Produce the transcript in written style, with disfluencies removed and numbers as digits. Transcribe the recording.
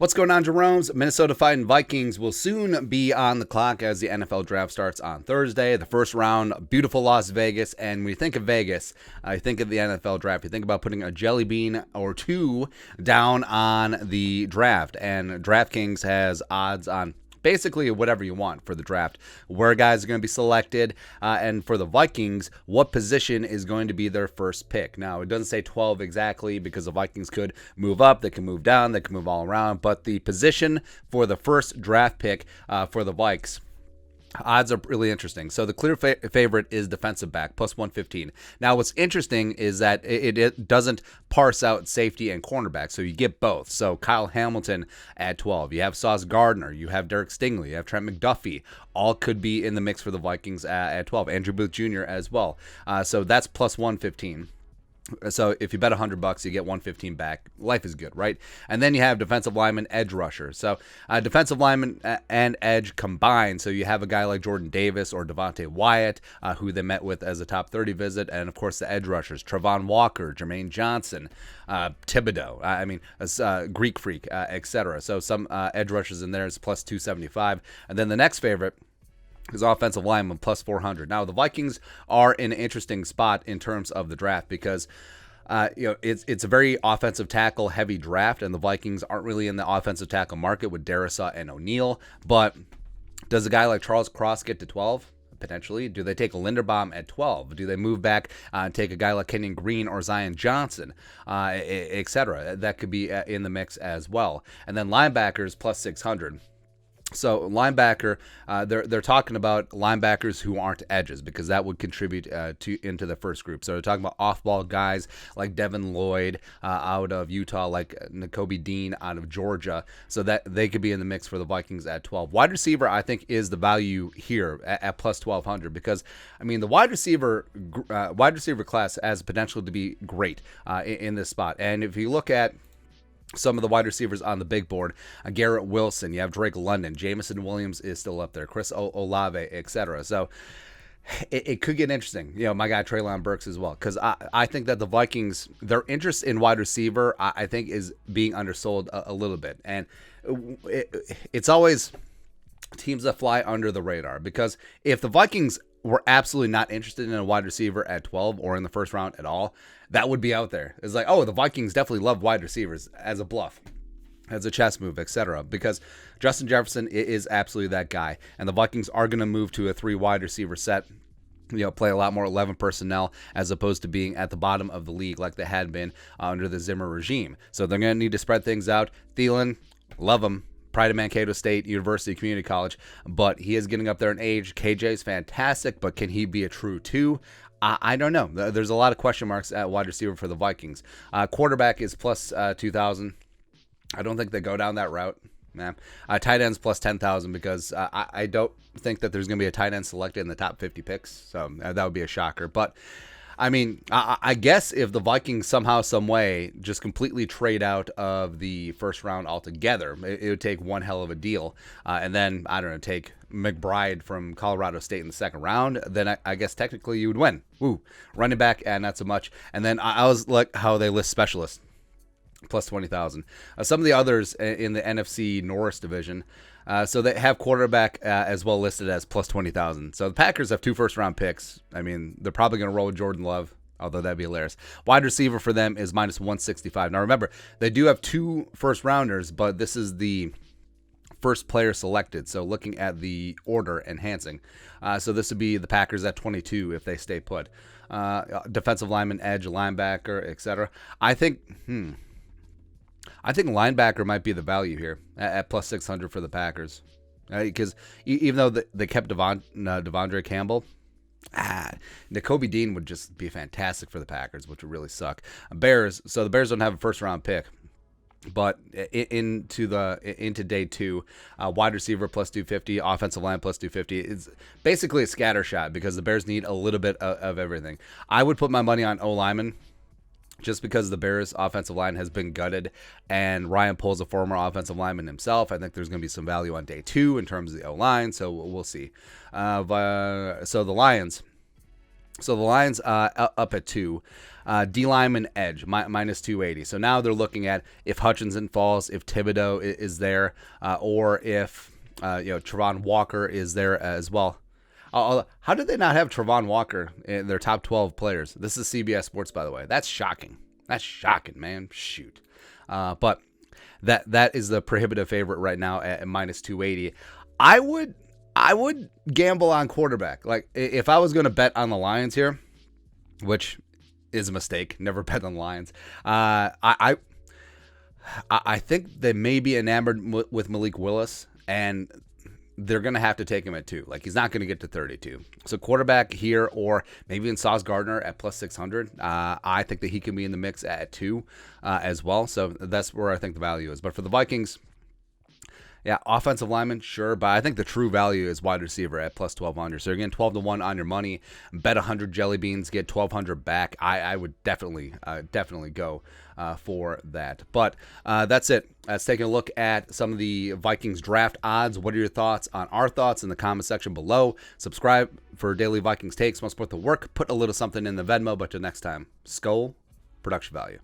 What's going on, Jerome's? Minnesota Vikings will soon be on the clock as the NFL draft starts on Thursday. The first round, beautiful Las Vegas. And when you think of Vegas, you think of the NFL draft. You think about putting a jelly bean or two down on the draft. And DraftKings has odds on basically whatever you want for the draft, where guys are going to be selected, and for the Vikings, what position is going to be their first pick. Now, it doesn't say 12 exactly because the Vikings could move up, they can move down, they can move all around, but the position for the first draft pick for the Vikes, odds are really interesting. So the clear favorite is defensive back, plus 115. Now, what's interesting is that it doesn't parse out safety and cornerback, so you get both. So Kyle Hamilton at 12. You have Sauce Gardner. You have Derek Stingley. You have Trent McDuffie. All could be in the mix for the Vikings at 12. Andrew Booth Jr. as well. So that's plus 115. So if you bet $100, you get 115 back. Life is good, right? And then you have defensive lineman, edge rusher. So defensive lineman and edge combined. So you have a guy like Jordan Davis or Devontae Wyatt, who they met with as a top 30 visit. And, of course, the edge rushers, Travon Walker, Jermaine Johnson, Thibodeau, Greek Freak, etc. So some edge rushers in there is plus 275. And then the next favorite is offensive lineman plus 400. Now, the Vikings are in an interesting spot in terms of the draft because it's a very offensive tackle heavy draft, and the Vikings aren't really in the offensive tackle market with Darrisaw and O'Neal. But does a guy like Charles Cross get to 12? Potentially. Do they take a Linderbaum at 12? Do they move back and take a guy like Kenyon Green or Zion Johnson, etc.? That could be in the mix as well. And then linebackers plus 600. So linebacker, they're talking about linebackers who aren't edges because that would contribute into the first group. So they're talking about off-ball guys like Devin Lloyd out of Utah, like Nakobe Dean out of Georgia. So that they could be in the mix for the Vikings at 12. Wide receiver, I think, is the value here at plus 1,200 because the wide receiver class has potential to be great in this spot. And if you look at some of the wide receivers on the big board, Garrett Wilson, you have Drake London, Jamison Williams is still up there, Chris Olave, etc. So it could get interesting. My guy Treylon Burks as well, because I think that the Vikings, their interest in wide receiver, I think is being undersold a little bit. And it's always teams that fly under the radar, because if the Vikings were absolutely not interested in a wide receiver at 12 or in the first round at all, that would be out there. It's like, oh, the Vikings definitely love wide receivers as a bluff, as a chess move, etc. Because Justin Jefferson is absolutely that guy. And the Vikings are going to move to a 3 wide receiver set, play a lot more 11 personnel as opposed to being at the bottom of the league like they had been under the Zimmer regime. So they're going to need to spread things out. Thielen, love him. Pride of Mankato State University Community College, but he is getting up there in age. KJ is fantastic, but can he be a true 2? I don't know. There's a lot of question marks at wide receiver for the Vikings. Quarterback is plus 2,000. I don't think they go down that route. Man. Tight ends plus 10,000 because I don't think that there's going to be a tight end selected in the top 50 picks, so that would be a shocker. But I guess if the Vikings somehow, some way, just completely trade out of the first round altogether, it would take one hell of a deal. And then, I don't know, take McBride from Colorado State in the second round, then I guess technically you would win. Woo. Running back, not so much. And then I always like how they list specialists, plus 20,000. Some of the others in the NFC North division, so they have quarterback as well listed as plus 20,000. So the Packers have 2 first-round picks. They're probably going to roll with Jordan Love, although that'd be hilarious. Wide receiver for them is minus 165. Now remember, they do have 2 first-rounders, but this is the first player selected. So looking at the order enhancing. So this would be the Packers at 22 if they stay put. Defensive lineman, edge, linebacker, etc. I think linebacker might be the value here at plus 600 for the Packers. Because even though they kept Devondre Campbell, Nakobe Dean would just be fantastic for the Packers, which would really suck. Bears, so the Bears don't have a first-round pick. But into day 2, wide receiver plus 250, offensive line plus 250. It's basically a scatter shot because the Bears need a little bit of everything. I would put my money on O-lineman just because the Bears' offensive line has been gutted, and Ryan Poles a former offensive lineman himself. I think there's going to be some value on day 2 in terms of the O-line, so we'll see. So the Lions, So the Lions up at 2. D lineman edge minus 280. So now they're looking at if Hutchinson falls, if Thibodeau is there, or if Travon Walker is there as well. How did they not have Travon Walker in their top 12 players? This is CBS Sports, by the way. That's shocking. That's shocking, man. Shoot. But that is the prohibitive favorite right now at minus 280. I would gamble on quarterback. Like, if I was going to bet on the Lions here, which is a mistake, never bet on the Lions. I think they may be enamored with Malik Willis, and they're going to have to take him at 2. Like, he's not going to get to 32. So quarterback here, or maybe in Sauce Gardner at plus 600. I think that he can be in the mix at 2 as well. So that's where I think the value is. But for the Vikings, yeah, offensive lineman, sure, but I think the true value is wide receiver at plus 1,200. So you're getting 12-1 on your money. Bet 100 jelly beans, get 1,200 back. I would definitely go for that. But that's it. Let's take a look at some of the Vikings draft odds. What are your thoughts on our thoughts in the comment section below? Subscribe for daily Vikings takes. Want to support the work? Put a little something in the Venmo. But till next time, Skull Production Value.